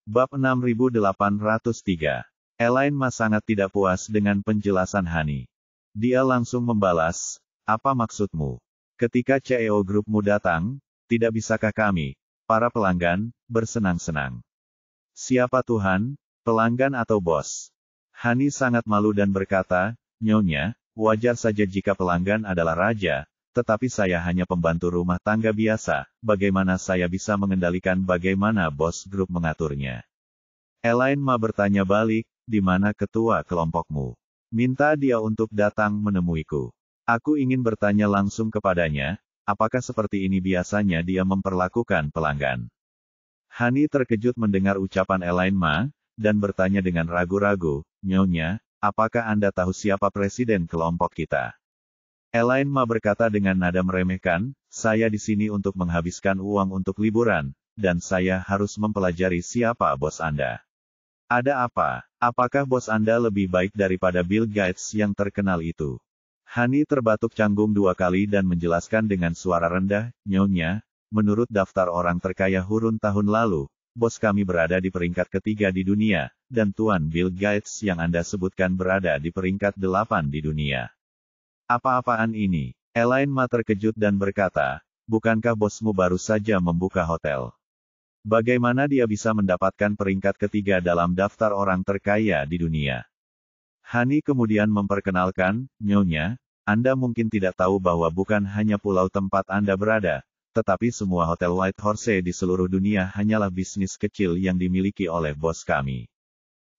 Bab 6803. Elaine Ma sangat tidak puas dengan penjelasan Hani. Dia langsung membalas, apa maksudmu? Ketika CEO grupmu datang, tidak bisakah kami, para pelanggan, bersenang-senang? Siapa Tuhan, pelanggan atau bos? Hani sangat malu dan berkata, Nyonya, wajar saja jika pelanggan adalah raja, tetapi saya hanya pembantu rumah tangga biasa, bagaimana saya bisa mengendalikan bagaimana bos grup mengaturnya? Elaine Ma bertanya balik, di mana ketua kelompokmu? Minta dia untuk datang menemuiku. Aku ingin bertanya langsung kepadanya, apakah seperti ini biasanya dia memperlakukan pelanggan? Hani terkejut mendengar ucapan Elaine Ma, dan bertanya dengan ragu-ragu, Nyonya, apakah Anda tahu siapa presiden kelompok kita? Elaine Ma berkata dengan nada meremehkan, saya di sini untuk menghabiskan uang untuk liburan, dan saya harus mempelajari siapa bos Anda. Ada apa? Apakah bos Anda lebih baik daripada Bill Gates yang terkenal itu? Hani terbatuk canggung 2 kali dan menjelaskan dengan suara rendah, Nyonya, menurut daftar orang terkaya Hurun tahun lalu, bos kami berada di peringkat ketiga di dunia, dan Tuan Bill Gates yang Anda sebutkan berada di peringkat 8 di dunia. Apa-apaan ini? Elaine Ma terkejut dan berkata, bukankah bosmu baru saja membuka hotel? Bagaimana dia bisa mendapatkan peringkat ketiga dalam daftar orang terkaya di dunia? Hani kemudian memperkenalkan, Nyonya, Anda mungkin tidak tahu bahwa bukan hanya pulau tempat Anda berada, tetapi semua hotel White Horse di seluruh dunia hanyalah bisnis kecil yang dimiliki oleh bos kami.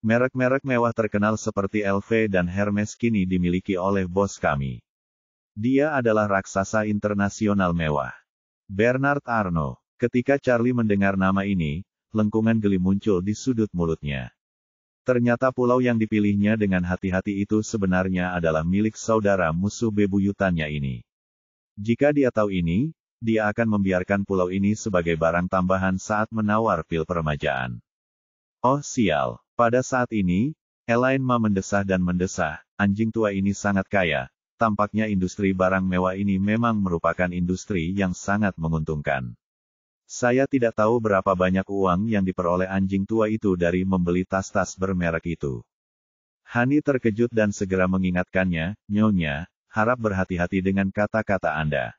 Merek-merek mewah terkenal seperti LV dan Hermes kini dimiliki oleh bos kami. Dia adalah raksasa internasional mewah. Bernard Arnault. Ketika Charlie mendengar nama ini, lengkungan geli muncul di sudut mulutnya. Ternyata pulau yang dipilihnya dengan hati-hati itu sebenarnya adalah milik saudara musuh bebuyutannya ini. Jika dia tahu ini, dia akan membiarkan pulau ini sebagai barang tambahan saat menawar pil peremajaan. Oh sial. Pada saat ini, Elaine Ma mendesah dan mendesah, anjing tua ini sangat kaya, tampaknya industri barang mewah ini memang merupakan industri yang sangat menguntungkan. Saya tidak tahu berapa banyak uang yang diperoleh anjing tua itu dari membeli tas-tas bermerek itu. Hani terkejut dan segera mengingatkannya, Nyonya, harap berhati-hati dengan kata-kata Anda.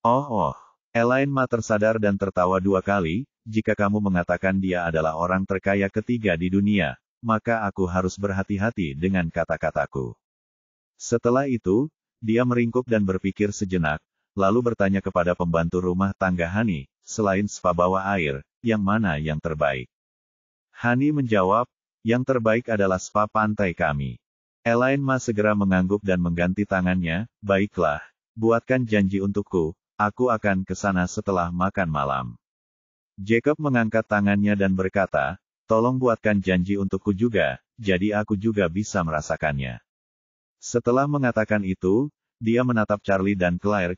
Oh, Elaine Ma tersadar dan tertawa 2 kali, jika kamu mengatakan dia adalah orang terkaya ketiga di dunia, maka aku harus berhati-hati dengan kata-kataku. Setelah itu, dia meringkuk dan berpikir sejenak, lalu bertanya kepada pembantu rumah tangga Hani, selain spa bawah air, yang mana yang terbaik? Hani menjawab, yang terbaik adalah spa pantai kami. Elaine Ma segera mengangguk dan mengganti tangannya, baiklah, buatkan janji untukku, aku akan ke sana setelah makan malam. Jacob mengangkat tangannya dan berkata, tolong buatkan janji untukku juga, jadi aku juga bisa merasakannya. Setelah mengatakan itu, dia menatap Charlie dan Claire.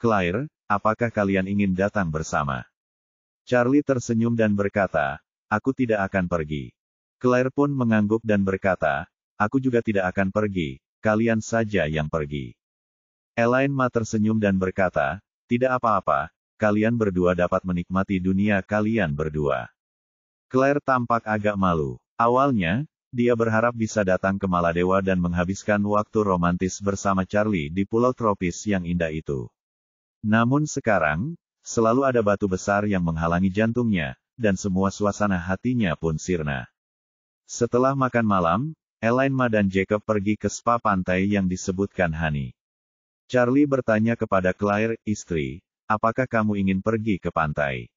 Claire, apakah kalian ingin datang bersama? Charlie tersenyum dan berkata, aku tidak akan pergi. Claire pun mengangguk dan berkata, aku juga tidak akan pergi, kalian saja yang pergi. Elaine Ma tersenyum dan berkata, tidak apa-apa, kalian berdua dapat menikmati dunia kalian berdua. Claire tampak agak malu. Awalnya, dia berharap bisa datang ke Maladewa dan menghabiskan waktu romantis bersama Charlie di pulau tropis yang indah itu. Namun sekarang, selalu ada batu besar yang menghalangi jantungnya, dan semua suasana hatinya pun sirna. Setelah makan malam, Elaine Ma dan Jacob pergi ke spa pantai yang disebutkan Hani. Charlie bertanya kepada Claire, istri, apakah kamu ingin pergi ke pantai?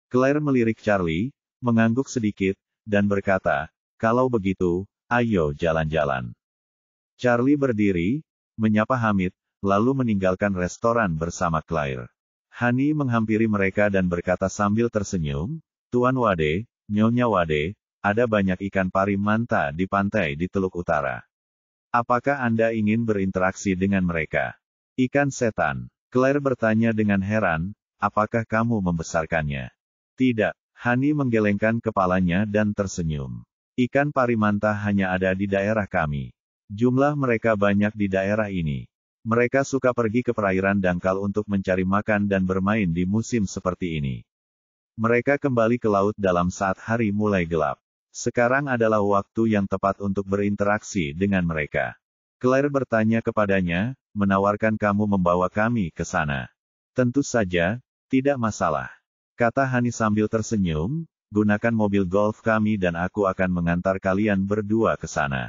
Claire melirik Charlie, mengangguk sedikit, dan berkata, kalau begitu, ayo jalan-jalan. Charlie berdiri, menyapa Hamid, lalu meninggalkan restoran bersama Claire. Hani menghampiri mereka dan berkata sambil tersenyum, Tuan Wade, Nyonya Wade, ada banyak ikan pari manta di pantai di Teluk Utara. Apakah Anda ingin berinteraksi dengan mereka? Ikan setan. Claire bertanya dengan heran, apakah kamu membesarkannya? Tidak. Hani menggelengkan kepalanya dan tersenyum. Ikan pari manta hanya ada di daerah kami. Jumlah mereka banyak di daerah ini. Mereka suka pergi ke perairan dangkal untuk mencari makan dan bermain di musim seperti ini. Mereka kembali ke laut dalam saat hari mulai gelap. Sekarang adalah waktu yang tepat untuk berinteraksi dengan mereka. Claire bertanya kepadanya, menawarkan kamu membawa kami ke sana. Tentu saja, tidak masalah. Kata Hani sambil tersenyum, gunakan mobil golf kami dan aku akan mengantar kalian berdua ke sana.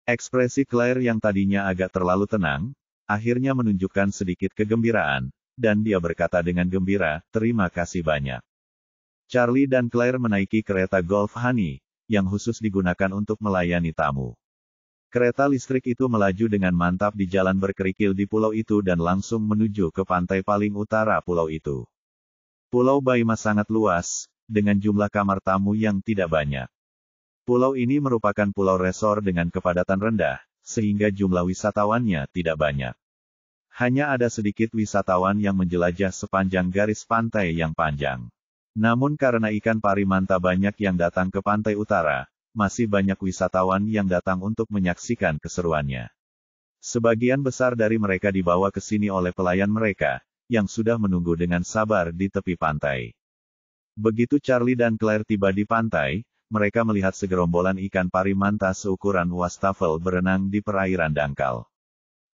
Ekspresi Claire yang tadinya agak terlalu tenang, akhirnya menunjukkan sedikit kegembiraan, dan dia berkata dengan gembira, terima kasih banyak. Charlie dan Claire menaiki kereta golf Hani, yang khusus digunakan untuk melayani tamu. Kereta listrik itu melaju dengan mantap di jalan berkerikil di pulau itu dan langsung menuju ke pantai paling utara pulau itu. Pulau Baimas sangat luas, dengan jumlah kamar tamu yang tidak banyak. Pulau ini merupakan pulau resor dengan kepadatan rendah, sehingga jumlah wisatawannya tidak banyak. Hanya ada sedikit wisatawan yang menjelajah sepanjang garis pantai yang panjang. Namun karena ikan pari manta banyak yang datang ke pantai utara, masih banyak wisatawan yang datang untuk menyaksikan keseruannya. Sebagian besar dari mereka dibawa ke sini oleh pelayan mereka, yang sudah menunggu dengan sabar di tepi pantai. Begitu Charlie dan Claire tiba di pantai, mereka melihat segerombolan ikan pari manta seukuran wastafel berenang di perairan dangkal.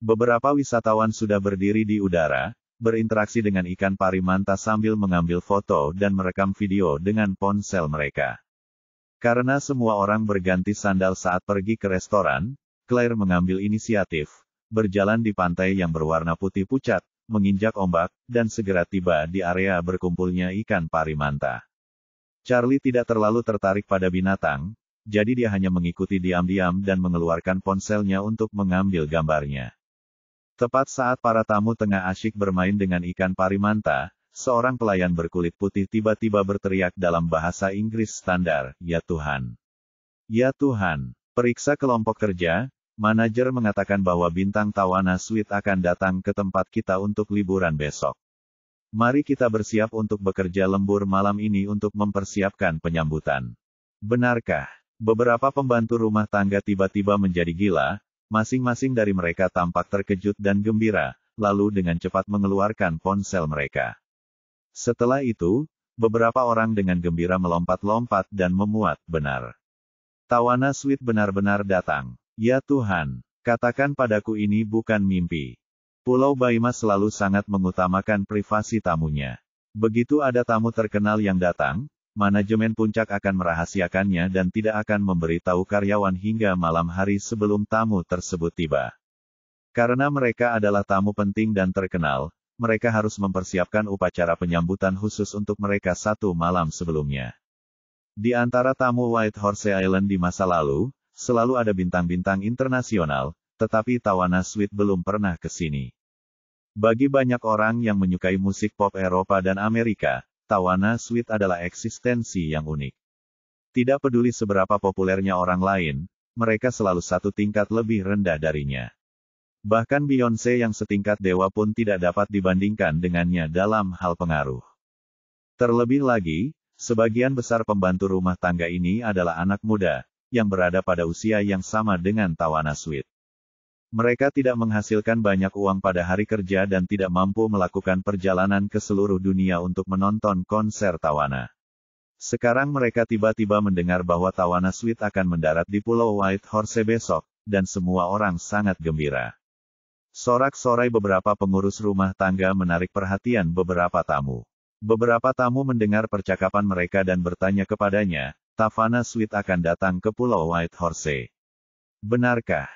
Beberapa wisatawan sudah berdiri di udara, berinteraksi dengan ikan pari manta sambil mengambil foto dan merekam video dengan ponsel mereka. Karena semua orang berganti sandal saat pergi ke restoran, Claire mengambil inisiatif, berjalan di pantai yang berwarna putih pucat, menginjak ombak, dan segera tiba di area berkumpulnya ikan pari manta. Charlie tidak terlalu tertarik pada binatang, jadi dia hanya mengikuti diam-diam dan mengeluarkan ponselnya untuk mengambil gambarnya. Tepat saat para tamu tengah asyik bermain dengan ikan pari manta, seorang pelayan berkulit putih tiba-tiba berteriak dalam bahasa Inggris standar, "Ya Tuhan! Ya Tuhan!" Periksa kelompok kerja, manajer mengatakan bahwa bintang Tawana Suite akan datang ke tempat kita untuk liburan besok. Mari kita bersiap untuk bekerja lembur malam ini untuk mempersiapkan penyambutan. Benarkah? Beberapa pembantu rumah tangga tiba-tiba menjadi gila. Masing-masing dari mereka tampak terkejut dan gembira, lalu dengan cepat mengeluarkan ponsel mereka. Setelah itu, beberapa orang dengan gembira melompat-lompat dan memuat, benar. Tawana Suite benar-benar datang. Ya Tuhan, katakan padaku ini bukan mimpi. Pulau Baimas selalu sangat mengutamakan privasi tamunya. Begitu ada tamu terkenal yang datang, manajemen puncak akan merahasiakannya dan tidak akan memberitahu karyawan hingga malam hari sebelum tamu tersebut tiba. Karena mereka adalah tamu penting dan terkenal, mereka harus mempersiapkan upacara penyambutan khusus untuk mereka satu malam sebelumnya. Di antara tamu White Horse Island di masa lalu, selalu ada bintang-bintang internasional, tetapi Tawana Suite belum pernah ke sini. Bagi banyak orang yang menyukai musik pop Eropa dan Amerika, Tawana Suite adalah eksistensi yang unik. Tidak peduli seberapa populernya orang lain, mereka selalu satu tingkat lebih rendah darinya. Bahkan Beyoncé yang setingkat dewa pun tidak dapat dibandingkan dengannya dalam hal pengaruh. Terlebih lagi, sebagian besar pembantu rumah tangga ini adalah anak muda, yang berada pada usia yang sama dengan Tawana Suite. Mereka tidak menghasilkan banyak uang pada hari kerja dan tidak mampu melakukan perjalanan ke seluruh dunia untuk menonton konser Tawana. Sekarang mereka tiba-tiba mendengar bahwa Tawana Suite akan mendarat di Pulau White Horse besok, dan semua orang sangat gembira. Sorak-sorai beberapa pengurus rumah tangga menarik perhatian beberapa tamu. Beberapa tamu mendengar percakapan mereka dan bertanya kepadanya, Tawana Suite akan datang ke Pulau White Horse. Benarkah?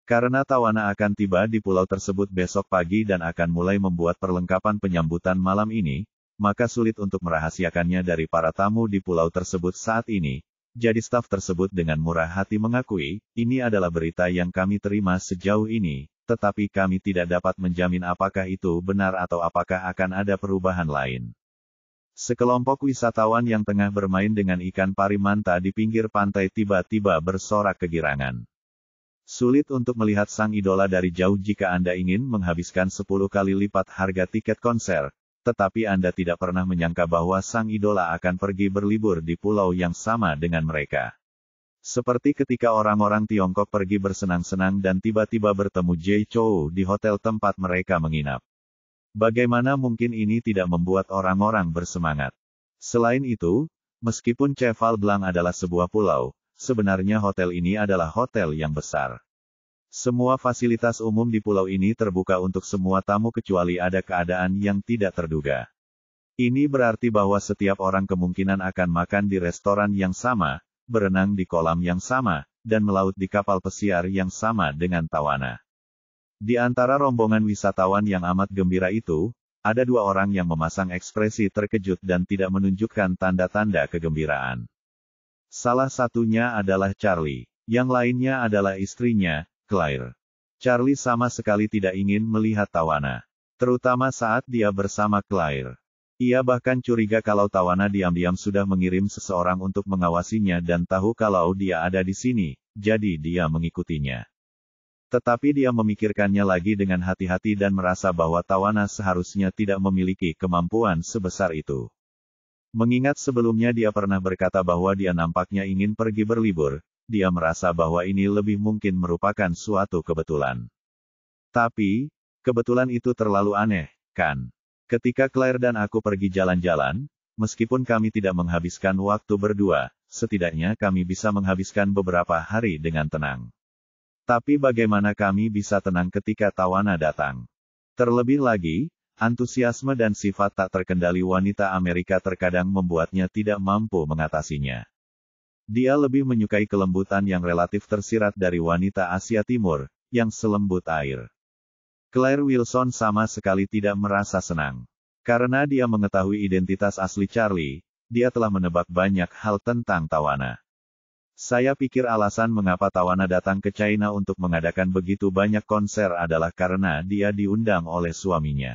Karena Tawana akan tiba di pulau tersebut besok pagi dan akan mulai membuat perlengkapan penyambutan malam ini, maka sulit untuk merahasiakannya dari para tamu di pulau tersebut saat ini. Jadi staf tersebut dengan murah hati mengakui, ini adalah berita yang kami terima sejauh ini, tetapi kami tidak dapat menjamin apakah itu benar atau apakah akan ada perubahan lain. Sekelompok wisatawan yang tengah bermain dengan ikan pari manta di pinggir pantai tiba-tiba bersorak kegirangan. Sulit untuk melihat sang idola dari jauh jika Anda ingin menghabiskan 10 kali lipat harga tiket konser, tetapi Anda tidak pernah menyangka bahwa sang idola akan pergi berlibur di pulau yang sama dengan mereka. Seperti ketika orang-orang Tiongkok pergi bersenang-senang dan tiba-tiba bertemu Jay Chou di hotel tempat mereka menginap. Bagaimana mungkin ini tidak membuat orang-orang bersemangat? Selain itu, meskipun Cheval Blanc adalah sebuah pulau, sebenarnya hotel ini adalah hotel yang besar. Semua fasilitas umum di pulau ini terbuka untuk semua tamu kecuali ada keadaan yang tidak terduga. Ini berarti bahwa setiap orang kemungkinan akan makan di restoran yang sama, berenang di kolam yang sama, dan melaut di kapal pesiar yang sama dengan tawana. Di antara rombongan wisatawan yang amat gembira itu, ada dua orang yang memasang ekspresi terkejut dan tidak menunjukkan tanda-tanda kegembiraan. Salah satunya adalah Charlie, yang lainnya adalah istrinya, Claire. Charlie sama sekali tidak ingin melihat tawana, terutama saat dia bersama Claire. Ia bahkan curiga kalau tawana diam-diam sudah mengirim seseorang untuk mengawasinya dan tahu kalau dia ada di sini, jadi dia mengikutinya. Tetapi dia memikirkannya lagi dengan hati-hati dan merasa bahwa tawana seharusnya tidak memiliki kemampuan sebesar itu. Mengingat sebelumnya dia pernah berkata bahwa dia nampaknya ingin pergi berlibur, dia merasa bahwa ini lebih mungkin merupakan suatu kebetulan. Tapi, kebetulan itu terlalu aneh, kan? Ketika Claire dan aku pergi jalan-jalan, meskipun kami tidak menghabiskan waktu berdua, setidaknya kami bisa menghabiskan beberapa hari dengan tenang. Tapi bagaimana kami bisa tenang ketika tawana datang? Terlebih lagi, antusiasme dan sifat tak terkendali wanita Amerika terkadang membuatnya tidak mampu mengatasinya. Dia lebih menyukai kelembutan yang relatif tersirat dari wanita Asia Timur, yang selembut air. Claire Wilson sama sekali tidak merasa senang. Karena dia mengetahui identitas asli Charlie, dia telah menebak banyak hal tentang tawana. Saya pikir alasan mengapa tawana datang ke China untuk mengadakan begitu banyak konser adalah karena dia diundang oleh suaminya.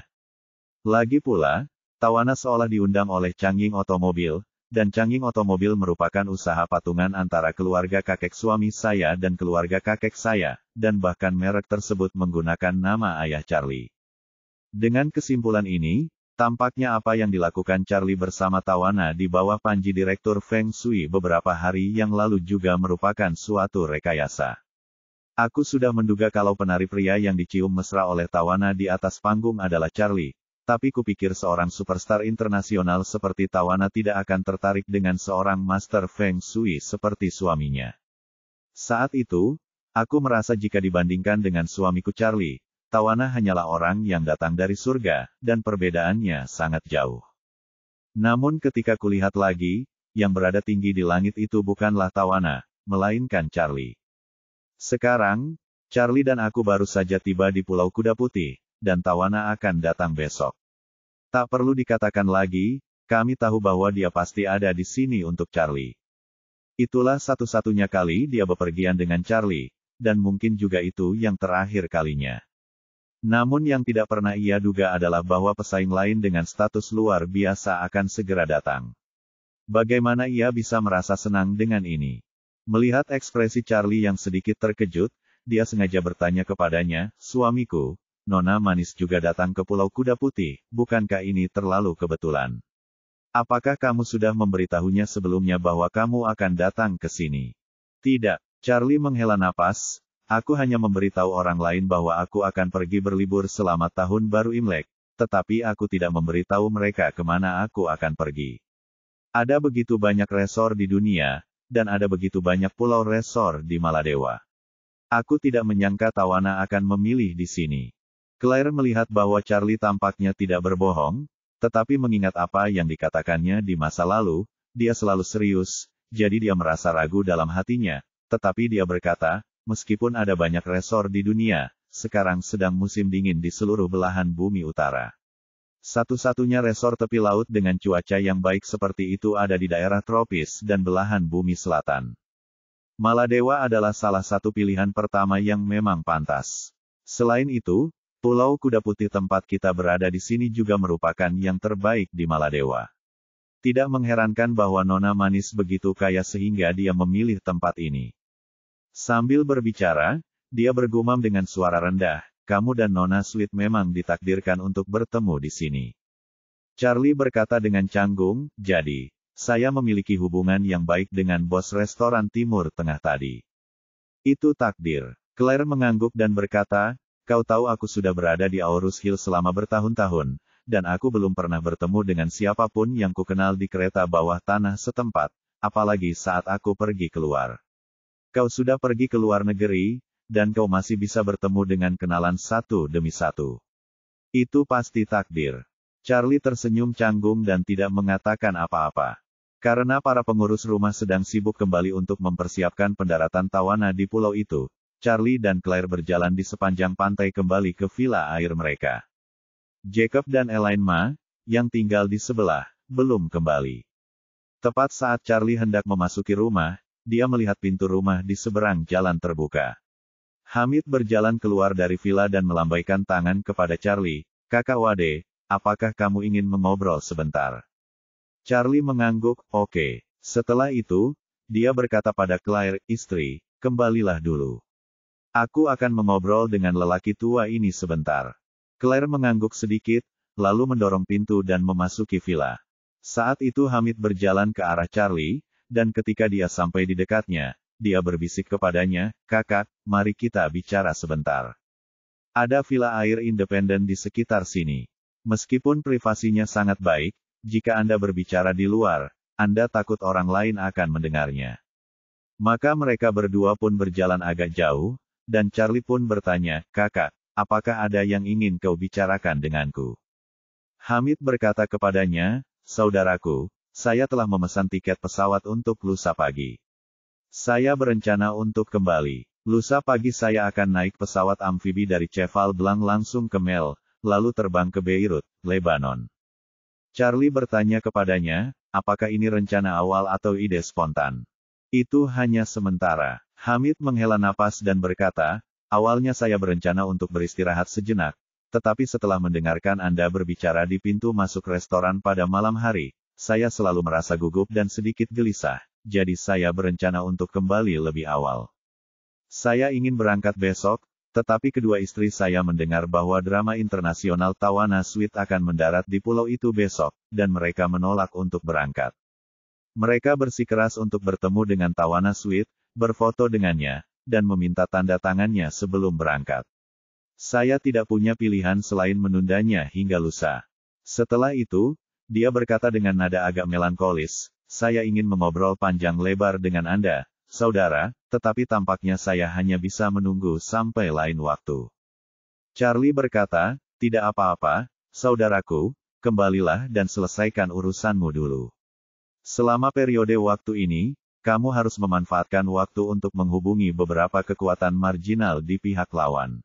Lagi pula, tawana seolah diundang oleh Changying Otomobil, dan Changying Otomobil merupakan usaha patungan antara keluarga kakek suami saya dan keluarga kakek saya, dan bahkan merek tersebut menggunakan nama ayah Charlie. Dengan kesimpulan ini, tampaknya apa yang dilakukan Charlie bersama tawana di bawah panji Direktur Feng Shui beberapa hari yang lalu juga merupakan suatu rekayasa. Aku sudah menduga kalau penari pria yang dicium mesra oleh tawana di atas panggung adalah Charlie, tapi kupikir seorang superstar internasional seperti tawana tidak akan tertarik dengan seorang master Feng Shui seperti suaminya. Saat itu, aku merasa jika dibandingkan dengan suamiku Charlie, tawana hanyalah orang yang datang dari surga, dan perbedaannya sangat jauh. Namun ketika kulihat lagi, yang berada tinggi di langit itu bukanlah tawana, melainkan Charlie. Sekarang, Charlie dan aku baru saja tiba di Pulau Kuda Putih, dan tawana akan datang besok. Tak perlu dikatakan lagi, kami tahu bahwa dia pasti ada di sini untuk Charlie. Itulah satu-satunya kali dia bepergian dengan Charlie, dan mungkin juga itu yang terakhir kalinya. Namun yang tidak pernah ia duga adalah bahwa pesaing lain dengan status luar biasa akan segera datang. Bagaimana ia bisa merasa senang dengan ini? Melihat ekspresi Charlie yang sedikit terkejut, dia sengaja bertanya kepadanya, "Suamiku, Nona Manis juga datang ke Pulau Kuda Putih, bukankah ini terlalu kebetulan? Apakah kamu sudah memberitahunya sebelumnya bahwa kamu akan datang ke sini?" "Tidak." Charlie menghela napas. "Aku hanya memberitahu orang lain bahwa aku akan pergi berlibur selama tahun baru Imlek, tetapi aku tidak memberitahu mereka kemana aku akan pergi. Ada begitu banyak resor di dunia, dan ada begitu banyak pulau resor di Maladewa. Aku tidak menyangka tawana akan memilih di sini." Claire melihat bahwa Charlie tampaknya tidak berbohong, tetapi mengingat apa yang dikatakannya di masa lalu, dia selalu serius, jadi dia merasa ragu dalam hatinya, tetapi dia berkata, "Meskipun ada banyak resor di dunia, sekarang sedang musim dingin di seluruh belahan bumi utara. Satu-satunya resor tepi laut dengan cuaca yang baik seperti itu ada di daerah tropis dan belahan bumi selatan. Maladewa adalah salah satu pilihan pertama yang memang pantas. Selain itu, Pulau Kuda Putih tempat kita berada di sini juga merupakan yang terbaik di Maladewa. Tidak mengherankan bahwa Nona Manis begitu kaya sehingga dia memilih tempat ini." Sambil berbicara, dia bergumam dengan suara rendah, "Kamu dan Nona Sweet memang ditakdirkan untuk bertemu di sini." Charlie berkata dengan canggung, "Jadi, saya memiliki hubungan yang baik dengan bos restoran Timur Tengah tadi." "Itu takdir." Claire mengangguk dan berkata, "Kau tahu aku sudah berada di Aurus Hill selama bertahun-tahun, dan aku belum pernah bertemu dengan siapapun yang kukenal di kereta bawah tanah setempat, apalagi saat aku pergi keluar. Kau sudah pergi ke luar negeri, dan kau masih bisa bertemu dengan kenalan satu demi satu. Itu pasti takdir. Charlie tersenyum canggung dan tidak mengatakan apa-apa. Karena para pengurus rumah sedang sibuk kembali untuk mempersiapkan pendaratan Tawana di pulau itu, Charlie dan Claire berjalan di sepanjang pantai kembali ke villa air mereka. Jacob dan Elaine Ma, yang tinggal di sebelah, belum kembali. Tepat saat Charlie hendak memasuki rumah, dia melihat pintu rumah di seberang jalan terbuka. Hamid berjalan keluar dari villa dan melambaikan tangan kepada Charlie. Kakak Wade, apakah kamu ingin mengobrol sebentar? Charlie mengangguk, oke. Setelah itu, dia berkata pada Claire, istri, kembalilah dulu. Aku akan mengobrol dengan lelaki tua ini sebentar. Claire mengangguk sedikit, lalu mendorong pintu dan memasuki villa. Saat itu Hamid berjalan ke arah Charlie, dan ketika dia sampai di dekatnya, dia berbisik kepadanya, kakak, mari kita bicara sebentar. Ada villa air independen di sekitar sini. Meskipun privasinya sangat baik, jika Anda berbicara di luar, Anda takut orang lain akan mendengarnya. Maka mereka berdua pun berjalan agak jauh, dan Charlie pun bertanya, kakak, apakah ada yang ingin kau bicarakan denganku? Hamid berkata kepadanya, saudaraku, saya telah memesan tiket pesawat untuk lusa pagi. Saya berencana untuk kembali. Lusa pagi saya akan naik pesawat amfibi dari Cheval Blanc langsung ke Mel, lalu terbang ke Beirut, Lebanon. Charlie bertanya kepadanya, apakah ini rencana awal atau ide spontan? Itu hanya sementara. Hamid menghela napas dan berkata, awalnya saya berencana untuk beristirahat sejenak, tetapi setelah mendengarkan Anda berbicara di pintu masuk restoran pada malam hari, saya selalu merasa gugup dan sedikit gelisah, jadi saya berencana untuk kembali lebih awal. Saya ingin berangkat besok, tetapi kedua istri saya mendengar bahwa drama internasional Tawana Suite akan mendarat di pulau itu besok, dan mereka menolak untuk berangkat. Mereka bersikeras untuk bertemu dengan Tawana Suite, berfoto dengannya, dan meminta tanda tangannya sebelum berangkat. Saya tidak punya pilihan selain menundanya hingga lusa. Setelah itu, dia berkata dengan nada agak melankolis, saya ingin mengobrol panjang lebar dengan Anda, saudara, tetapi tampaknya saya hanya bisa menunggu sampai lain waktu. Charlie berkata, tidak apa-apa, saudaraku, kembalilah dan selesaikan urusanmu dulu. Selama periode waktu ini, kamu harus memanfaatkan waktu untuk menghubungi beberapa kekuatan marginal di pihak lawan.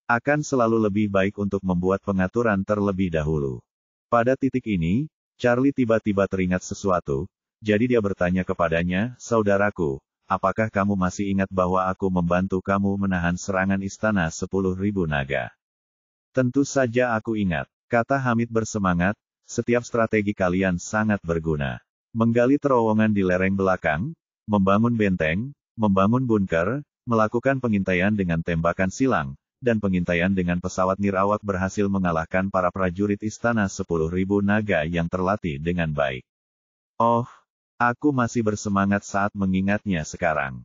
Akan selalu lebih baik untuk membuat pengaturan terlebih dahulu. Pada titik ini, Charlie tiba-tiba teringat sesuatu, jadi dia bertanya kepadanya, saudaraku, apakah kamu masih ingat bahwa aku membantu kamu menahan serangan istana 10.000 naga? Tentu saja aku ingat, kata Hamid bersemangat, setiap strategi kalian sangat berguna. Menggali terowongan di lereng belakang, membangun benteng, membangun bunker, melakukan pengintaian dengan tembakan silang, dan pengintaian dengan pesawat nirawak berhasil mengalahkan para prajurit istana 10.000 naga yang terlatih dengan baik. Oh, aku masih bersemangat saat mengingatnya sekarang.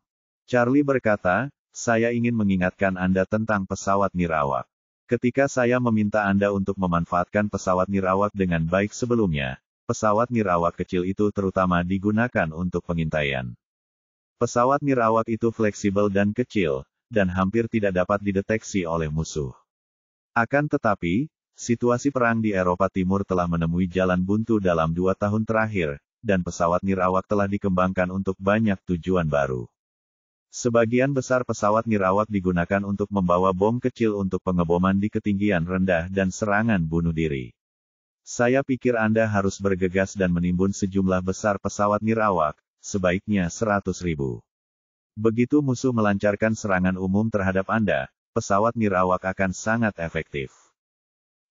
Charlie berkata, saya ingin mengingatkan Anda tentang pesawat nirawak. Ketika saya meminta Anda untuk memanfaatkan pesawat nirawak dengan baik sebelumnya, pesawat nirawak kecil itu terutama digunakan untuk pengintaian. Pesawat nirawak itu fleksibel dan kecil, dan hampir tidak dapat dideteksi oleh musuh. Akan tetapi, situasi perang di Eropa Timur telah menemui jalan buntu dalam 2 tahun terakhir, dan pesawat nirawak telah dikembangkan untuk banyak tujuan baru. Sebagian besar pesawat nirawak digunakan untuk membawa bom kecil untuk pengeboman di ketinggian rendah dan serangan bunuh diri. Saya pikir Anda harus bergegas dan menimbun sejumlah besar pesawat nirawak, sebaiknya 100.000. Begitu musuh melancarkan serangan umum terhadap Anda, pesawat nirawak akan sangat efektif.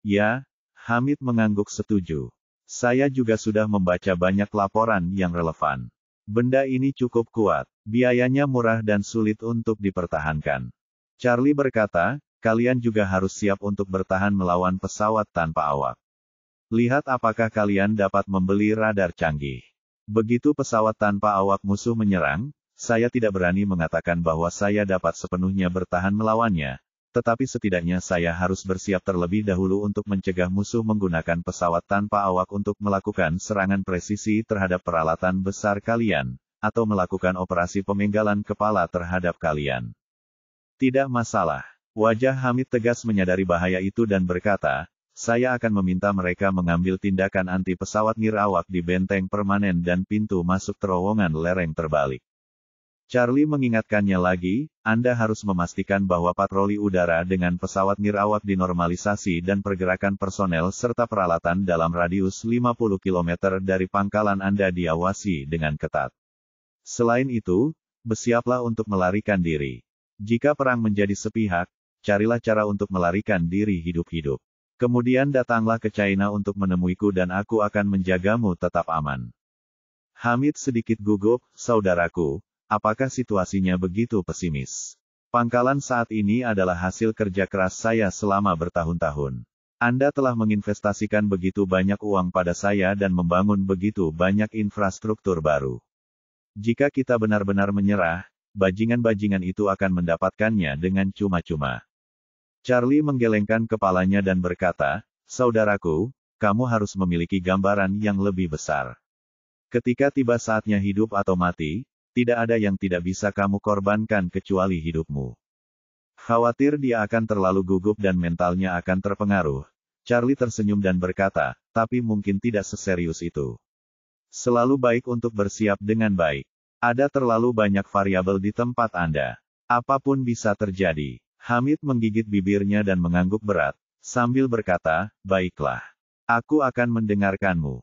Ya, Hamid mengangguk setuju. Saya juga sudah membaca banyak laporan yang relevan. Benda ini cukup kuat, biayanya murah dan sulit untuk dipertahankan. Charlie berkata, kalian juga harus siap untuk bertahan melawan pesawat tanpa awak. Lihat apakah kalian dapat membeli radar canggih. Begitu pesawat tanpa awak musuh menyerang, saya tidak berani mengatakan bahwa saya dapat sepenuhnya bertahan melawannya, Tetapi setidaknya saya harus bersiap terlebih dahulu untuk mencegah musuh menggunakan pesawat tanpa awak untuk melakukan serangan presisi terhadap peralatan besar kalian, atau melakukan operasi pemenggalan kepala terhadap kalian. Tidak masalah. Wajah Hamid tegas menyadari bahaya itu dan berkata, saya akan meminta mereka mengambil tindakan anti pesawat nirawak di benteng permanen dan pintu masuk terowongan lereng terbalik. Charlie mengingatkannya lagi, Anda harus memastikan bahwa patroli udara dengan pesawat nirawak dinormalisasi dan pergerakan personel serta peralatan dalam radius 50 km dari pangkalan Anda diawasi dengan ketat. Selain itu, bersiaplah untuk melarikan diri. Jika perang menjadi sepihak, carilah cara untuk melarikan diri hidup-hidup. Kemudian datanglah ke China untuk menemuiku dan aku akan menjagamu tetap aman. Hamid sedikit gugup, saudaraku. Apakah situasinya begitu pesimis? Pangkalan saat ini adalah hasil kerja keras saya selama bertahun-tahun. Anda telah menginvestasikan begitu banyak uang pada saya dan membangun begitu banyak infrastruktur baru. Jika kita benar-benar menyerah, bajingan-bajingan itu akan mendapatkannya dengan cuma-cuma. Charlie menggelengkan kepalanya dan berkata, saudaraku, kamu harus memiliki gambaran yang lebih besar. Ketika tiba saatnya hidup atau mati, tidak ada yang tidak bisa kamu korbankan kecuali hidupmu. Khawatir dia akan terlalu gugup dan mentalnya akan terpengaruh. Charlie tersenyum dan berkata, tapi mungkin tidak seserius itu. Selalu baik untuk bersiap dengan baik. Ada terlalu banyak variabel di tempat Anda. Apapun bisa terjadi. Hamid menggigit bibirnya dan mengangguk berat, sambil berkata, baiklah. Aku akan mendengarkanmu.